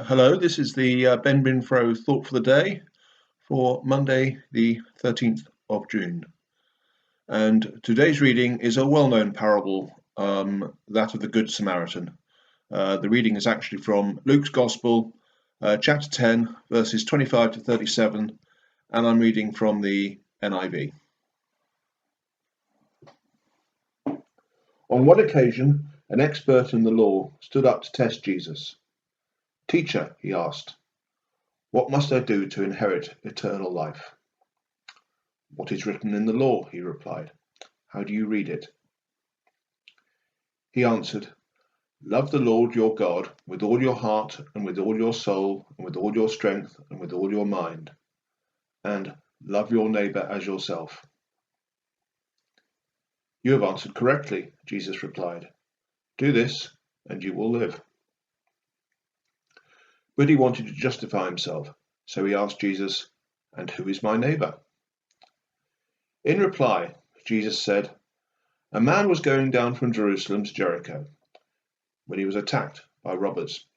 Hello, this is the BenBinFro Thought for the Day for Monday, the 13th of June. And today's reading is a well-known parable, that of the Good Samaritan. The reading is actually from Luke's Gospel, chapter 10, verses 25 to 37, and I'm reading from the NIV. On one occasion, an expert in the law stood up to test Jesus. "Teacher," he asked, "what must I do to inherit eternal life?" "What is written in the law?" he replied. "How do you read it?" He answered, "Love the Lord your God with all your heart and with all your soul and with all your strength and with all your mind, and love your neighbor as yourself." "You have answered correctly," Jesus replied. "Do this and you will live." But he wanted to justify himself, so he asked Jesus, "And who is my neighbor?" In reply, Jesus said, "A man was going down from Jerusalem to Jericho when he was attacked by robbers.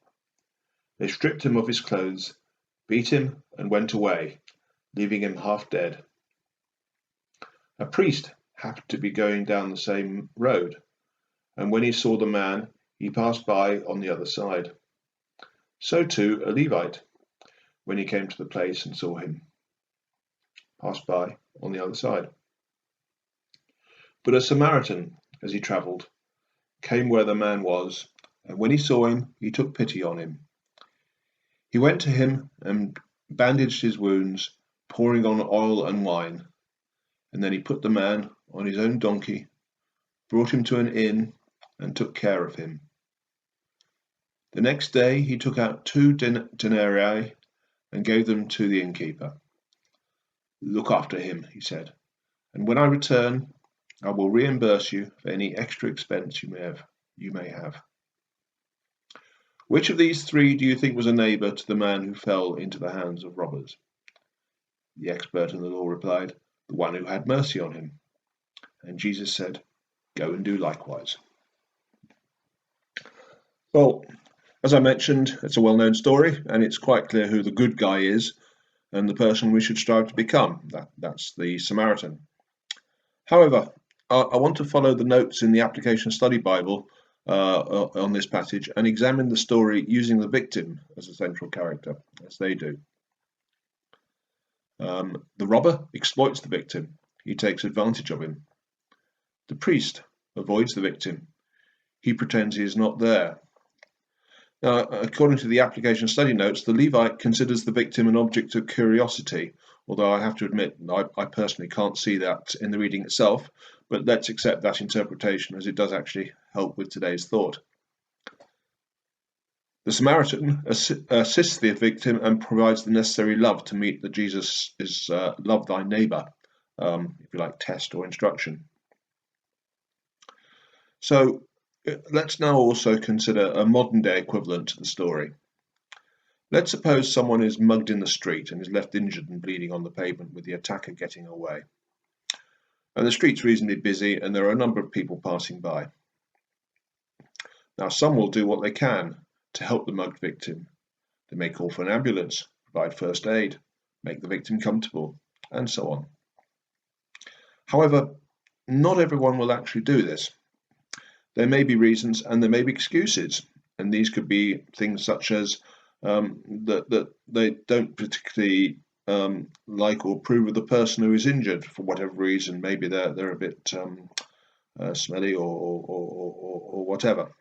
They stripped him of his clothes, beat him, and went away, leaving him half dead. A priest happened to be going down the same road, and when he saw the man, he passed by on the other side. So too a Levite, when he came to the place and saw him, passed by on the other side. But a Samaritan, as he travelled, came where the man was, and when he saw him, he took pity on him. He went to him and bandaged his wounds, pouring on oil and wine, and then he put the man on his own donkey, brought him to an inn, and took care of him. The next day he took out 2 denarii and gave them to the innkeeper. "Look after him," he said, "and when I return, I will reimburse you for any extra expense you may have." Which of these 3 do you think was a neighbor to the man who fell into the hands of robbers? The expert in the law replied, "The one who had mercy on him." And Jesus said, "Go and do likewise." Well, as I mentioned, it's a well-known story, and it's quite clear who the good guy is and the person we should strive to become. That's the Samaritan. However, I want to follow the notes in the Application Study Bible on this passage and examine the story using the victim as a central character, as they do. The robber exploits the victim. He takes advantage of him. The priest avoids the victim. He pretends he is not there. Now, according to the application study notes, the Levite considers the victim an object of curiosity, although I have to admit I personally can't see that in the reading itself, but let's accept that interpretation as it does actually help with today's thought. The Samaritan assists the victim and provides the necessary love to meet the Jesus is love thy neighbor, if you like, test or instruction. So let's now also consider a modern day equivalent to the story. Let's suppose someone is mugged in the street and is left injured and bleeding on the pavement with the attacker getting away. And the street's reasonably busy and there are a number of people passing by. Now some will do what they can to help the mugged victim. They may call for an ambulance, provide first aid, make the victim comfortable, and so on. However, not everyone will actually do this. There may be reasons and there may be excuses, and these could be things such as that they don't particularly like or approve of the person who is injured for whatever reason. Maybe they're a bit smelly or whatever.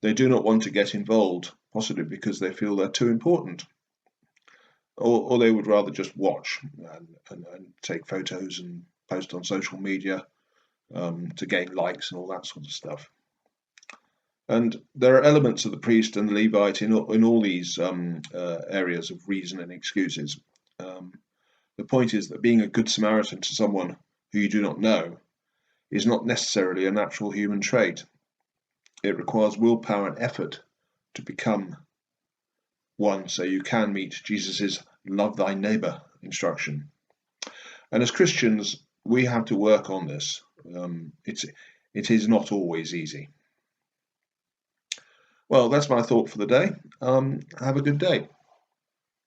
They do not want to get involved, possibly because they feel they're too important, or they would rather just watch and take photos and post on social media to gain likes and all that sort of stuff. And there are elements of the priest and the Levite in all these areas of reason and excuses. The point is that being a good Samaritan to someone who you do not know is not necessarily a natural human trait. It requires willpower and effort to become one so you can meet Jesus's love thy neighbor instruction. And as Christians, we have to work on this. It is not always easy. Well, that's my thought for the day. Have a good day.